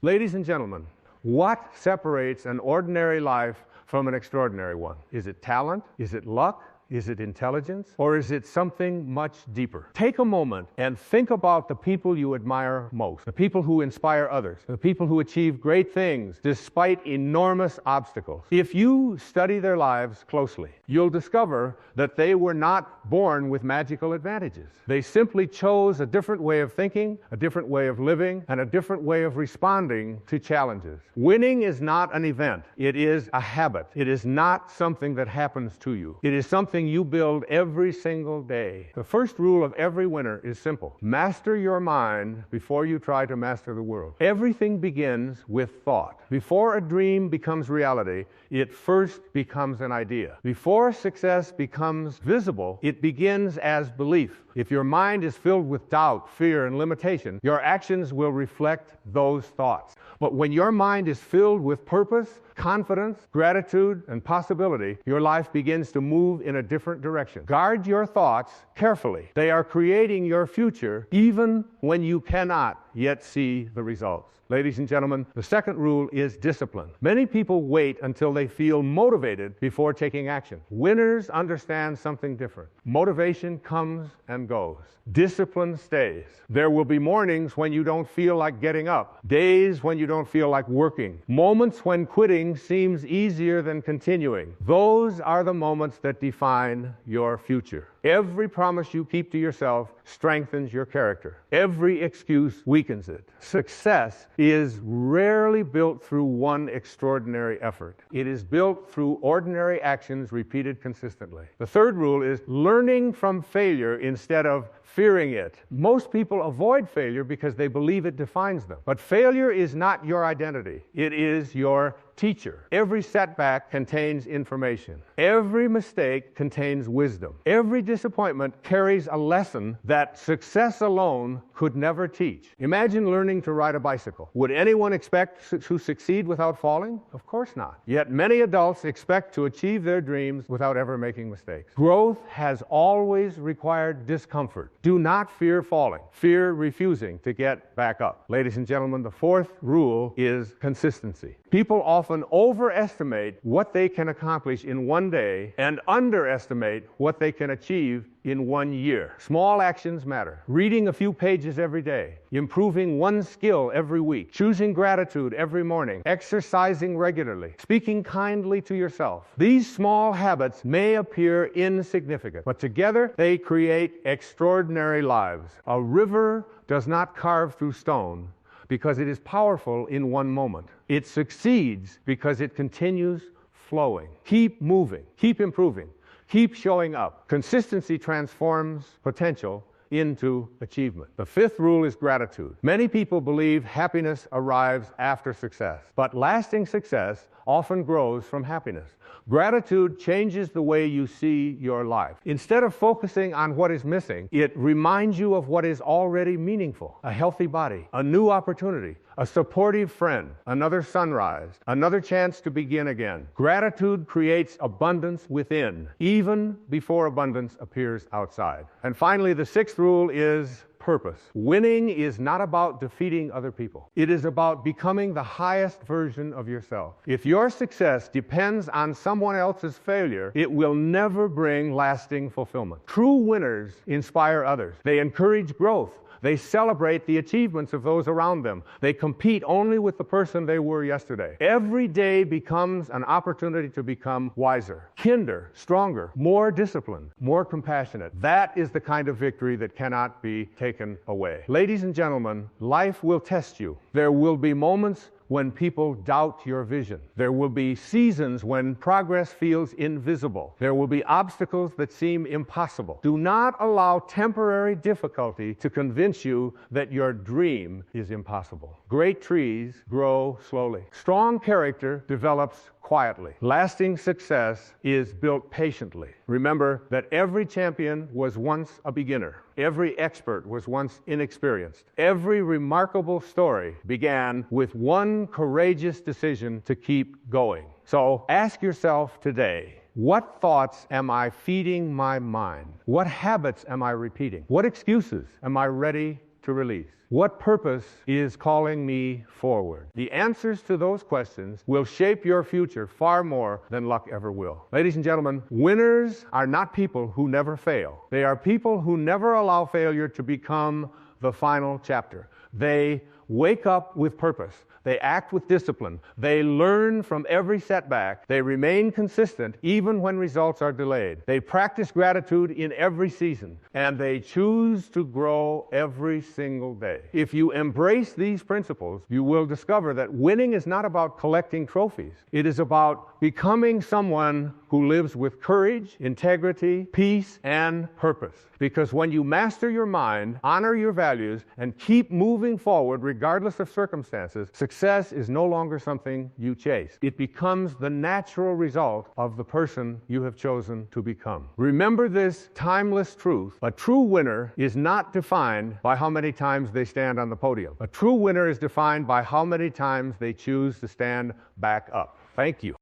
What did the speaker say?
Ladies and gentlemen, what separates an ordinary life from an extraordinary one? Is it talent? Is it luck? Is it intelligence? Or is it something much deeper? Take a moment and think about the people you admire most, the people who inspire others, the people who achieve great things despite enormous obstacles. If you study their lives closely, you'll discover that they were not born with magical advantages. They simply chose a different way of thinking, a different way of living, and a different way of responding to challenges. Winning is not an event. It is a habit. It is not something that happens to you. It is something you build every single day. The first rule of every winner is simple. Master your mind before you try to master the world. Everything begins with thought. Before a dream becomes reality, it first becomes an idea. Before success becomes visible, it begins as belief. If your mind is filled with doubt, fear, and limitation, your actions will reflect those thoughts. But when your mind is filled with purpose, confidence, gratitude, and possibility, your life begins to move in a different direction. Guard your thoughts carefully. They are creating your future even when you cannot yet see the results. Ladies and gentlemen, the second rule is discipline. Many people wait until they feel motivated before taking action. Winners understand something different. Motivation comes and goes. Discipline stays. There will be mornings when you don't feel like getting up, days when you don't feel like working, moments when quitting seems easier than continuing. Those are the moments that define your future. Every promise you keep to yourself strengthens your character. Every excuse weakens it. Success is rarely built through one extraordinary effort. It is built through ordinary actions repeated consistently. The third rule is learning from failure instead of fearing it. Most people avoid failure because they believe it defines them. But failure is not your identity. It is your teacher. Every setback contains information. Every mistake contains wisdom. Every disappointment carries a lesson that success alone could never teach. Imagine learning to ride a bicycle. Would anyone expect to succeed without falling? Of course not. Yet many adults expect to achieve their dreams without ever making mistakes. Growth has always required discomfort. Do not fear falling. Fear refusing to get back up. Ladies and gentlemen, the fourth rule is consistency. People often overestimate what they can accomplish in one day and underestimate what they can achieve in 1 year. Small actions matter. Reading a few pages every day, improving one skill every week, choosing gratitude every morning, exercising regularly, speaking kindly to yourself. These small habits may appear insignificant, but together they create extraordinary lives. A river does not carve through stone because it is powerful in one moment. It succeeds because it continues flowing. Keep moving, keep improving, keep showing up. Consistency transforms potential into achievement. The fifth rule is gratitude. Many people believe happiness arrives after success, but lasting success often grows from happiness. Gratitude changes the way you see your life. Instead of focusing on what is missing, it reminds you of what is already meaningful. A healthy body, a new opportunity, a supportive friend, another sunrise, another chance to begin again. Gratitude creates abundance within, even before abundance appears outside. And finally, the sixth rule is purpose. Winning is not about defeating other people. It is about becoming the highest version of yourself. If your success depends on someone else's failure, it will never bring lasting fulfillment. True winners inspire others. They encourage growth. They celebrate the achievements of those around them. They compete only with the person they were yesterday. Every day becomes an opportunity to become wiser, kinder, stronger, more disciplined, more compassionate. That is the kind of victory that cannot be taken away. Ladies and gentlemen, life will test you. There will be moments when people doubt your vision. There will be seasons when progress feels invisible. There will be obstacles that seem impossible. Do not allow temporary difficulty to convince you that your dream is impossible. Great trees grow slowly. Strong character develops quietly. Lasting success is built patiently. Remember that every champion was once a beginner. Every expert was once inexperienced. Every remarkable story began with one courageous decision to keep going. So ask yourself today, what thoughts am I feeding my mind? What habits am I repeating? What excuses am I ready to release? What purpose is calling me forward? The answers to those questions will shape your future far more than luck ever will. Ladies and gentlemen, winners are not people who never fail. They are people who never allow failure to become the final chapter. They wake up with purpose. They act with discipline. They learn from every setback. They remain consistent even when results are delayed. They practice gratitude in every season, and they choose to grow every single day. If you embrace these principles, you will discover that winning is not about collecting trophies. It is about becoming someone who lives with courage, integrity, peace, and purpose. Because when you master your mind, honor your values, and keep moving forward regardless of circumstances, success is no longer something you chase. It becomes the natural result of the person you have chosen to become. Remember this timeless truth: a true winner is not defined by how many times they stand on the podium. A true winner is defined by how many times they choose to stand back up. Thank you.